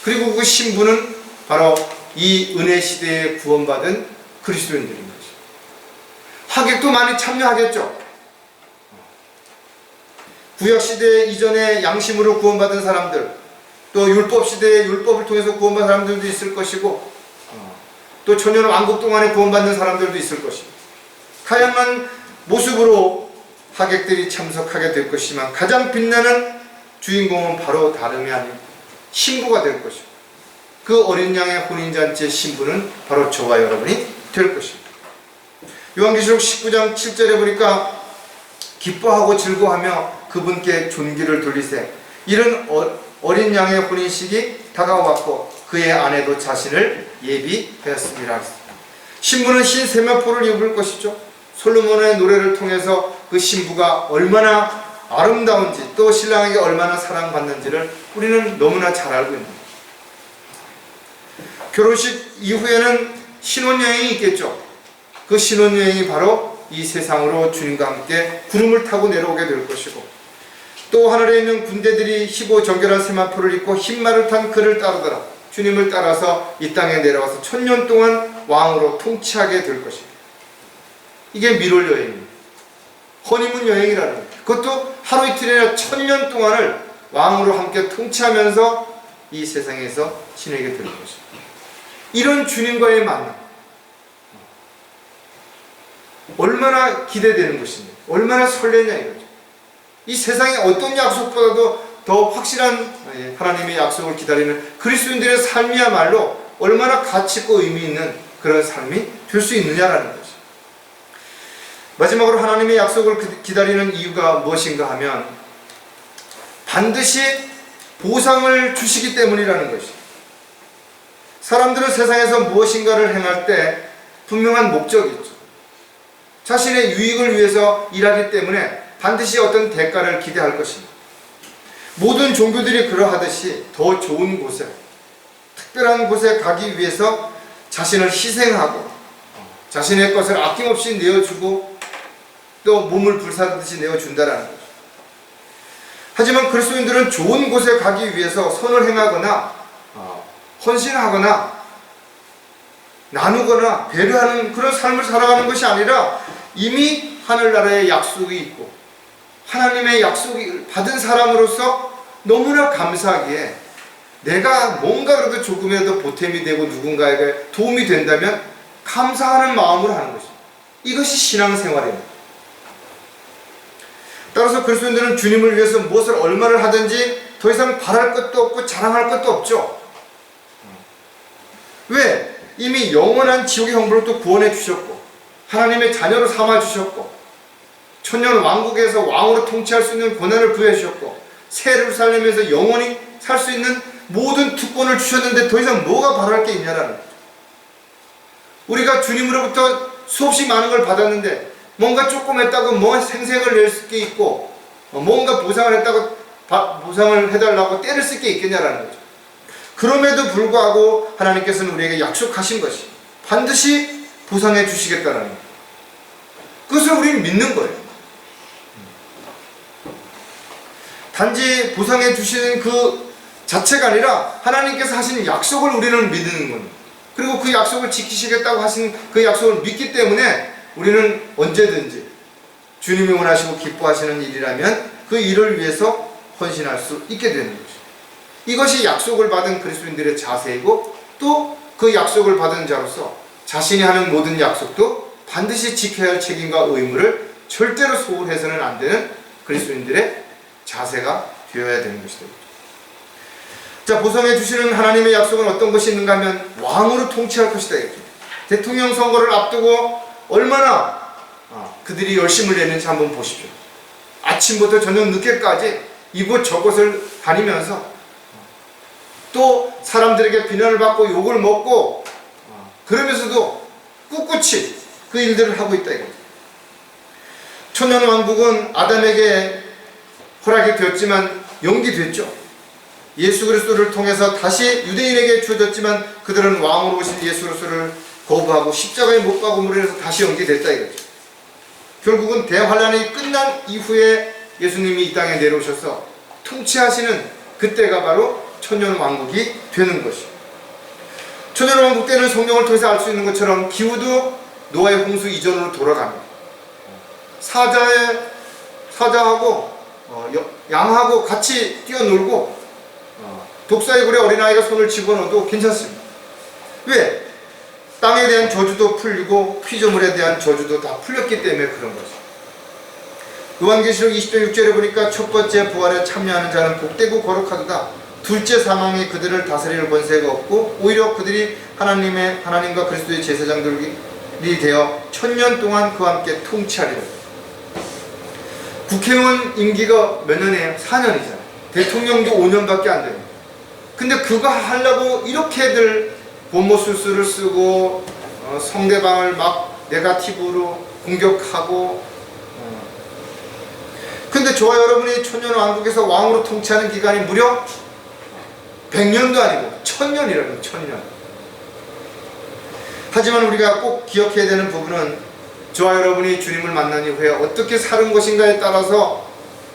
그리고 그 신부는 바로 이 은혜 시대에 구원받은 그리스도인들인 거죠. 하객도 많이 참여하겠죠. 구약 시대 이전에 양심으로 구원받은 사람들, 또 율법 시대에 율법을 통해서 구원받은 사람들도 있을 것이고, 또 천년 왕국 동안에 구원받는 사람들도 있을 것입니다. 다양한 모습으로 하객들이 참석하게 될 것이지만 가장 빛나는 주인공은 바로 다름이 아닌 신부가 될 것이고, 그 어린 양의 혼인잔치의 신부는 바로 저와 여러분이 될 것입니다. 요한계시록 19장 7절에 보니까 기뻐하고 즐거워하며 그분께 존귀를 돌리세. 이런 어린 양의 혼인식이 다가왔고 그의 아내도 자신을 예비하였습니다. 신부는 흰 세마포를 입을 것이죠. 솔로몬의 노래를 통해서 그 신부가 얼마나 아름다운지 또 신랑에게 얼마나 사랑받는지를 우리는 너무나 잘 알고 있습니다. 결혼식 이후에는 신혼여행이 있겠죠. 그 신혼여행이 바로 이 세상으로 주님과 함께 구름을 타고 내려오게 될 것이고 또 하늘에 있는 군대들이 희고 정결한 세마포를 입고 흰 말을 탄 그를 따르더라. 주님을 따라서 이 땅에 내려와서 1000년 동안 왕으로 통치하게 될 것입니다. 이게 미롤 여행입니다. 허니문 여행이라는 거예요. 그것도 하루 이틀이 아니라 1000년 동안을 왕으로 함께 통치하면서 이 세상에서 지내게 될 것입니다. 이런 주님과의 만남, 얼마나 기대되는 것입니다. 얼마나 설레냐 이거죠. 이 세상의 어떤 약속보다도 더 확실한 하나님의 약속을 기다리는 그리스도인들의 삶이야말로 얼마나 가치있고 의미 있는 그런 삶이 될 수 있느냐라는 거죠. 마지막으로 하나님의 약속을 기다리는 이유가 무엇인가 하면 반드시 보상을 주시기 때문이라는 것이죠. 사람들은 세상에서 무엇인가를 행할 때 분명한 목적이 있죠. 자신의 유익을 위해서 일하기 때문에 반드시 어떤 대가를 기대할 것입니다. 모든 종교들이 그러하듯이 더 좋은 곳에, 특별한 곳에 가기 위해서 자신을 희생하고 자신의 것을 아낌없이 내어주고 또 몸을 불사르듯이 내어준다라는 거죠. 하지만 그리스도인들은 좋은 곳에 가기 위해서 선을 행하거나 헌신하거나 나누거나 배려하는 그런 삶을 살아가는 것이 아니라 이미 하늘나라의 약속이 있고 하나님의 약속을 받은 사람으로서 너무나 감사하기에 내가 뭔가 그래도 조금이라도 보탬이 되고 누군가에게 도움이 된다면 감사하는 마음으로 하는 것입니다. 이것이 신앙생활입니다. 따라서 그리스도인들은 주님을 위해서 무엇을 얼마를 하든지 더 이상 바랄 것도 없고 자랑할 것도 없죠. 왜? 이미 영원한 지옥의 형벌로부터 구원해 주셨고 하나님의 자녀로 삼아 주셨고 천년 왕국에서 왕으로 통치할 수 있는 권한을 부여해 주셨고 새 예루살렘에서 영원히 살 수 있는 모든 특권을 주셨는데 더 이상 뭐가 바랄 게 있냐라는 거죠. 우리가 주님으로부터 수없이 많은 걸 받았는데 뭔가 조금 했다고 뭐 생색을 낼 수 있고 뭔가 보상을 했다고 보상을 해달라고 때를 쓸 게 있겠냐라는 거죠. 그럼에도 불구하고 하나님께서는 우리에게 약속하신 것이 반드시 보상해 주시겠다는 거예요. 그것을 우리는 믿는 거예요. 단지 보상해 주시는 그 자체가 아니라 하나님께서 하시는 약속을 우리는 믿는 겁니다. 그리고 그 약속을 지키시겠다고 하신 그 약속을 믿기 때문에 우리는 언제든지 주님이 원하시고 기뻐하시는 일이라면 그 일을 위해서 헌신할 수 있게 되는 것이죠. 이것이 약속을 받은 그리스도인들의 자세이고 또 그 약속을 받은 자로서 자신이 하는 모든 약속도 반드시 지켜야 할 책임과 의무를 절대로 소홀해서는 안 되는 그리스도인들의 자세가 되어야 되는 것이다. 자, 보상해 주시는 하나님의 약속은 어떤 것이 있는가 하면 왕으로 통치할 것이다. 대통령 선거를 앞두고 얼마나 그들이 열심을 내는지 한번 보십시오. 아침부터 저녁 늦게까지 이곳 저곳을 다니면서 또 사람들에게 비난을 받고 욕을 먹고 그러면서도 꿋꿋이 그 일들을 하고 있다 이거죠. 천년왕국은 아담에게 허락이 되었지만 연기됐죠. 예수 그리스도를 통해서 다시 유대인에게 주어졌지만 그들은 왕으로 오신 예수 그리스도를 거부하고 십자가에 못 박음으로 해서 다시 연기됐다 이거죠. 결국은 대환란이 끝난 이후에 예수님이 이 땅에 내려오셔서 통치하시는 그때가 바로 천년왕국이 되는 것이죠. 천년왕국 때는 성경을 통해서 알 수 있는 것처럼 기후도 노아의 홍수 이전으로 돌아갑니다. 사자하고 양하고 같이 뛰어놀고 독사의 굴에 어린아이가 손을 집어넣어도 괜찮습니다. 왜? 땅에 대한 저주도 풀리고 피조물에 대한 저주도 다 풀렸기 때문에 그런 거죠. 요한계시록 20장 6절에 보니까 첫 번째 부활에 참여하는 자는 복되고 거룩하도다. 둘째 사망이 그들을 다스릴 권세가 없고 오히려 그들이 하나님과 그리스도의 제사장들이 되어 천년 동안 그와 함께 통치하리라. 국회의원 임기가 몇 년이에요? 4년이잖아요. 대통령도 5년밖에 안 돼요. 근데 그거 하려고 이렇게들 본모술수를 쓰고 상대방을 막 네거티브로 공격하고 근데 저와 여러분이 천년왕국에서 왕으로 통치하는 기간이 무려 100년도 아니고 1000년이라는 1000년. 하지만 우리가 꼭 기억해야 되는 부분은 저와 여러분이 주님을 만난 이후에 어떻게 사는 것인가에 따라서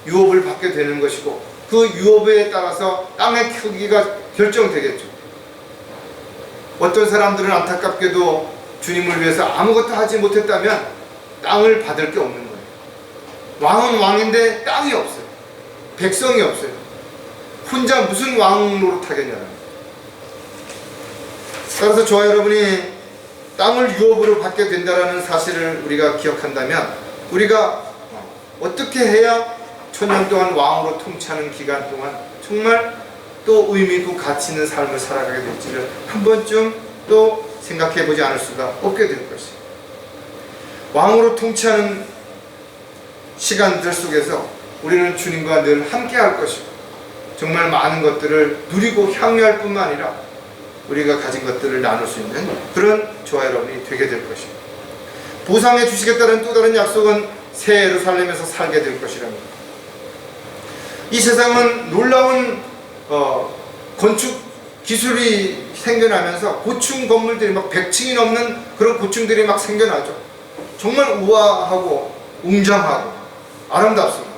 유업을 받게 되는 것이고 그 유업에 따라서 땅의 크기가 결정되겠죠. 어떤 사람들은 안타깝게도 주님을 위해서 아무것도 하지 못했다면 땅을 받을 게 없는 거예요. 왕은 왕인데 땅이 없어요. 백성이 없어요. 혼자 무슨 왕 노릇하겠냐는. 따라서 저와 여러분이 땅을 유업으로 받게 된다는 사실을 우리가 기억한다면 우리가 어떻게 해야 천년 동안 왕으로 통치하는 기간 동안 정말 또 의미 있고 가치 있는 삶을 살아가게 될지를 한 번쯤 또 생각해 보지 않을 수가 없게 될 것이에요. 왕으로 통치하는 시간들 속에서 우리는 주님과 늘 함께 할 것이고 정말 많은 것들을 누리고 향유할 뿐만 아니라 우리가 가진 것들을 나눌 수 있는 그런 저와 여러분이 되게 될 것입니다. 보상해 주시겠다는 또 다른 약속은 새 예루살렘에서 살게 될 것이랍니다. 이 세상은 놀라운 건축 기술이 생겨나면서 고층 건물들이 막 100층이 넘는 그런 고층들이 막 생겨나죠. 정말 우아하고 웅장하고 아름답습니다.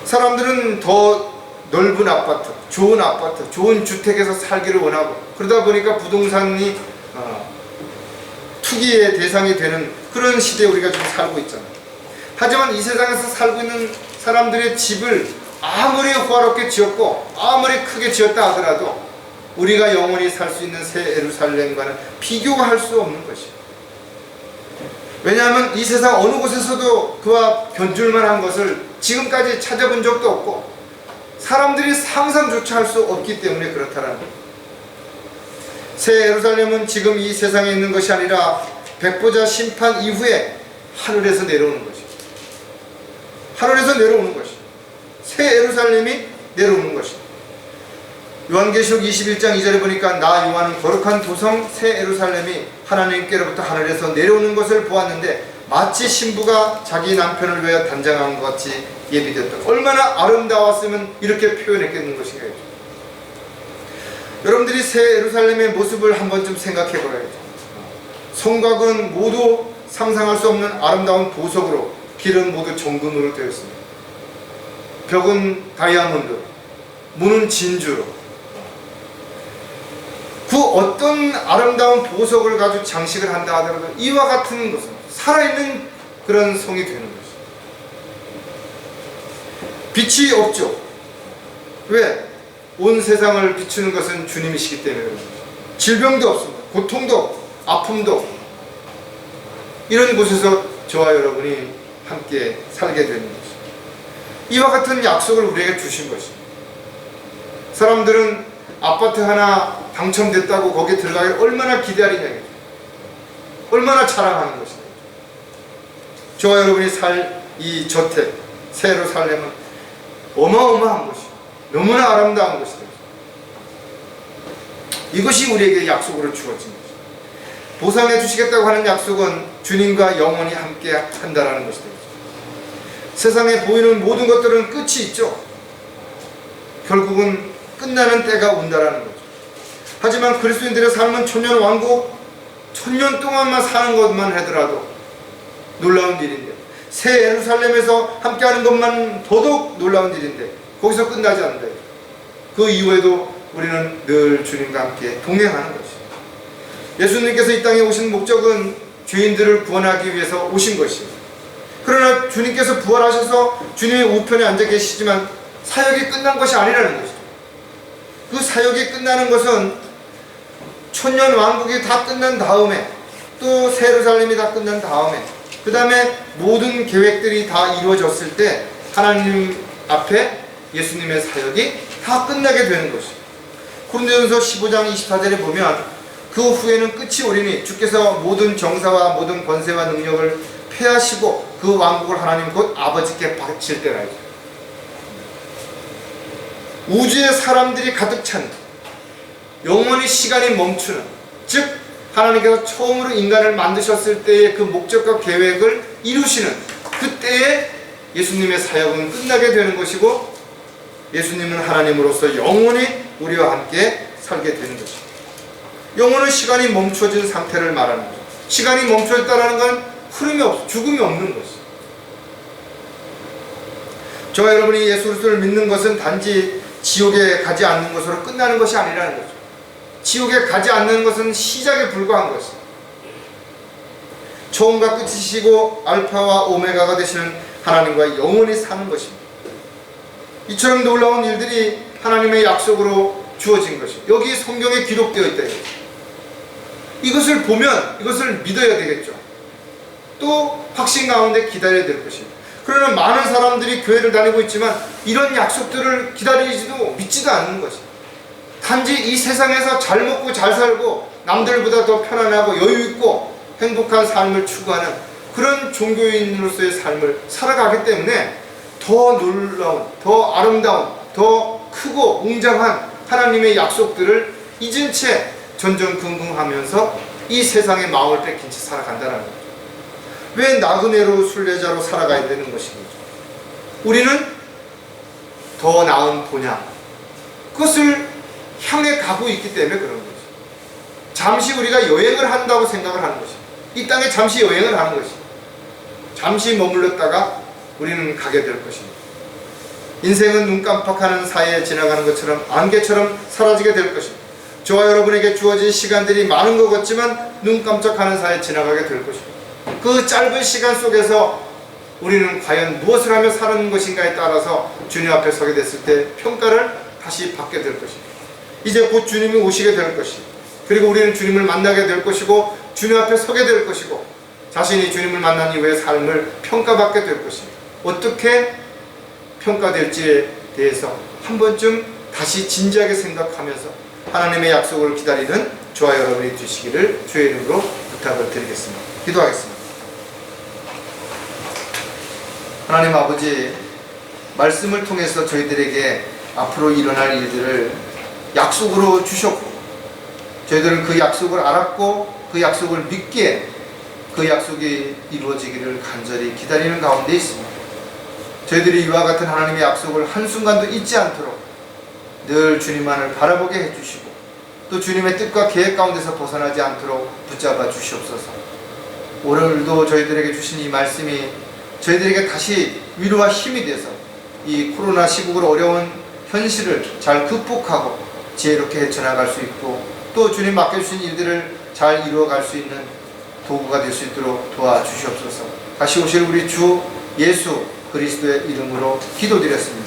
사람들은 더 넓은 아파트, 좋은 주택에서 살기를 원하고 그러다 보니까 부동산이 투기의 대상이 되는 그런 시대에 우리가 지금 살고 있잖아요. 하지만 이 세상에서 살고 있는 사람들의 집을 아무리 호화롭게 지었고 아무리 크게 지었다 하더라도 우리가 영원히 살 수 있는 새 예루살렘과는 비교가 할 수 없는 것이에요. 왜냐하면 이 세상 어느 곳에서도 그와 견줄만한 것을 지금까지 찾아본 적도 없고 사람들이 상상조차 할 수 없기 때문에 그렇다라는 거예요. 새 예루살렘은 지금 이 세상에 있는 것이 아니라 백보자 심판 이후에 하늘에서 내려오는 것이에요. 하늘에서 내려오는 것이에요. 새 예루살렘이 내려오는 것이에요. 요한계시록 21장 2절에 보니까 나 요한은 거룩한 도성 새 예루살렘이 하나님께로부터 하늘에서 내려오는 것을 보았는데 마치 신부가 자기 남편을 위하여 단장한 것 같이 예비되었다. 얼마나 아름다웠으면 이렇게 표현했겠는 것인가요? 여러분들이 새 예루살렘의 모습을 한 번쯤 생각해 보아야죠. 성곽은 모두 상상할 수 없는 아름다운 보석으로, 길은 모두 정금으로 되어 있습니다. 벽은 다이아몬드, 문은 진주로. 그 어떤 아름다운 보석을 가지고 장식을 한다 하더라도 이와 같은 것은 살아있는 그런 성이 되는 것이죠. 빛이 없죠. 왜? 온 세상을 비추는 것은 주님이시기 때문에 그런 거죠. 질병도 없습니다. 고통도 없고 아픔도 없고 이런 곳에서 저와 여러분이 함께 살게 되는 것이죠. 이와 같은 약속을 우리에게 주신 것입니다. 사람들은 아파트 하나 당첨됐다고 거기에 들어가길 얼마나 기다리냐겠죠. 얼마나 자랑하는 것이죠. 저와 여러분이 살 이 저택 새 예루살렘은 어마어마한 것이죠. 너무나 아름다운 것이죠. 이것이 우리에게 약속으로 주어진 것이죠. 보상해 주시겠다고 하는 약속은 주님과 영원히 함께 한다라는 것이죠. 세상에 보이는 모든 것들은 끝이 있죠. 결국은 끝나는 때가 온다라는 거죠. 하지만 그리스도인들의 삶은 천년 왕국, 천년 동안만 사는 것만 하더라도 놀라운 일인데, 새 예루살렘에서 함께하는 것만 더더욱 놀라운 일인데 거기서 끝나지 않는다. 그 이후에도 우리는 늘 주님과 함께 동행하는 것이죠. 예수님께서 이 땅에 오신 목적은 죄인들을 구원하기 위해서 오신 것이에요. 그러나 주님께서 부활하셔서 주님의 우편에 앉아 계시지만 사역이 끝난 것이 아니라는 것이죠. 그 사역이 끝나는 것은 천년 왕국이 다 끝난 다음에, 또 새 예루살렘이 다 끝난 다음에, 그 다음에 모든 계획들이 다 이루어졌을 때 하나님 앞에 예수님의 사역이 다 끝나게 되는 것이죠. 고린도전서 15장 24절에 보면 그 후에는 끝이 오리니 주께서 모든 정사와 모든 권세와 능력을 폐하시고 그 왕국을 하나님 곧 아버지께 바칠 때라. 우주에 사람들이 가득 찬, 영원히 시간이 멈추는, 즉 하나님께서 처음으로 인간을 만드셨을 때의 그 목적과 계획을 이루시는 그때에 예수님의 사역은 끝나게 되는 것이고, 예수님은 하나님으로서 영원히 우리와 함께 살게 되는 것입니다. 영혼은 시간이 멈춰진 상태를 말하는 거죠. 시간이 멈춰졌다는 건 흐름이 없어, 죽음이 없는 것이죠. 저와 여러분이 예수 그리스도를 믿는 것은 단지 지옥에 가지 않는 것으로 끝나는 것이 아니라는 거죠. 지옥에 가지 않는 것은 시작에 불과한 것입니다. 처음과 끝이시고 알파와 오메가가 되시는 하나님과 영원히 사는 것입니다. 이처럼 놀라운 일들이 하나님의 약속으로 주어진 것입니다. 여기 성경에 기록되어 있다. 이것을 보면 이것을 믿어야 되겠죠. 또 확신 가운데 기다려야 될 것입니다. 그러나 많은 사람들이 교회를 다니고 있지만 이런 약속들을 기다리지도 믿지도 않는 것입니다. 단지 이 세상에서 잘 먹고 잘 살고 남들보다 더 편안하고 여유있고 행복한 삶을 추구하는 그런 종교인으로서의 삶을 살아가기 때문에 더 놀라운, 더 아름다운, 더 크고 웅장한 하나님의 약속들을 잊은 채 전전긍긍하면서 이 세상의 마음을 뺏긴 채 살아간다는 거죠. 왜 나그네로 순례자로 살아가야 되는 것인지, 우리는 더 나은 본향, 그것을 향해 가고 있기 때문에 그런 거죠. 잠시 우리가 여행을 한다고 생각을 하는 것입니다. 이 땅에 잠시 여행을 하는 것입니다. 잠시 머물렀다가 우리는 가게 될 것입니다. 인생은 눈 깜빡하는 사이에 지나가는 것처럼 안개처럼 사라지게 될 것입니다. 저와 여러분에게 주어진 시간들이 많은 것 같지만 눈 깜짝하는 사이에 지나가게 될 것입니다. 그 짧은 시간 속에서 우리는 과연 무엇을 하며 사는 것인가에 따라서 주님 앞에 서게 됐을 때 평가를 다시 받게 될 것입니다. 이제 곧 주님이 오시게 될 것입니다. 그리고 우리는 주님을 만나게 될 것이고 주님 앞에 서게 될 것이고 자신이 주님을 만난 이후의 삶을 평가받게 될 것입니다. 어떻게 평가될지에 대해서 한 번쯤 다시 진지하게 생각하면서 하나님의 약속을 기다리는 저와 여러분이 되시기를 주의 이름으로 부탁을 드리겠습니다. 기도하겠습니다. 하나님 아버지, 말씀을 통해서 저희들에게 앞으로 일어날 일들을 약속으로 주셨고 저희들은 그 약속을 알았고 그 약속을 믿기에 그 약속이 이루어지기를 간절히 기다리는 가운데 있습니다. 저희들이 이와 같은 하나님의 약속을 한순간도 잊지 않도록 늘 주님만을 바라보게 해주시고 또 주님의 뜻과 계획 가운데서 벗어나지 않도록 붙잡아 주시옵소서. 오늘도 저희들에게 주신 이 말씀이 저희들에게 다시 위로와 힘이 돼서 이 코로나 시국으로 어려운 현실을 잘 극복하고 지혜롭게 헤쳐나갈 수 있고 또 주님 맡겨주신 일들을 잘 이루어갈 수 있는 도구가 될 수 있도록 도와주시옵소서. 다시 오실 우리 주 예수 그리스도의 이름으로 기도드렸습니다.